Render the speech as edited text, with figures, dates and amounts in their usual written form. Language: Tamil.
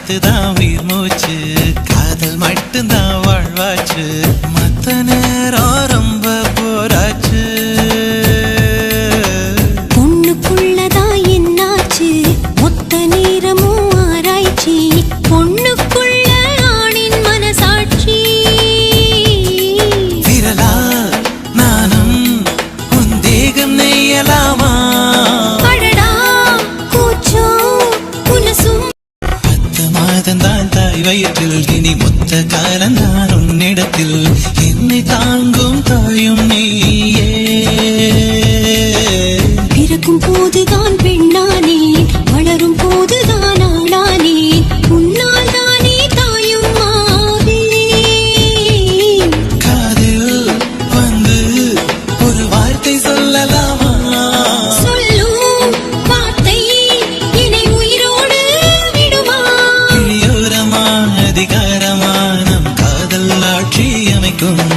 காத்துதான் உயிர் மூச்சு, காதல் மட்டும்தான் வாழ்வாச்சு, மத்த நேரம் ரொம்ப போராச்சு. பொண்ணுக்குள்ளதா என்னாச்சு, மொத்த நேரமும் ஆராய்ச்சி, பொண்ணுக்குள்ள ஆணின் மனசாட்சி. விரலா நானும் உன் தேகம் நெய்யலாமா, தாய் வயிற்றில் இனி மொத்த காலந்தான் உன்னிடத்தில், என்னை தாங்கும் தாயும் நீயே. பிறக்கும் போதுதான் பெண்ணானே, வளரும் போதுதான் ஆளானே, உன்னால் தானே தாயும் மாவே. காதில் வந்து ஒரு வார்த்தை சொல்லலாமா, சொல்லும் வார்த்தை என்னை உயிரோடு விடுமா. அதிகாரமா நம் காதல் ஆட்சி அமைக்கும்.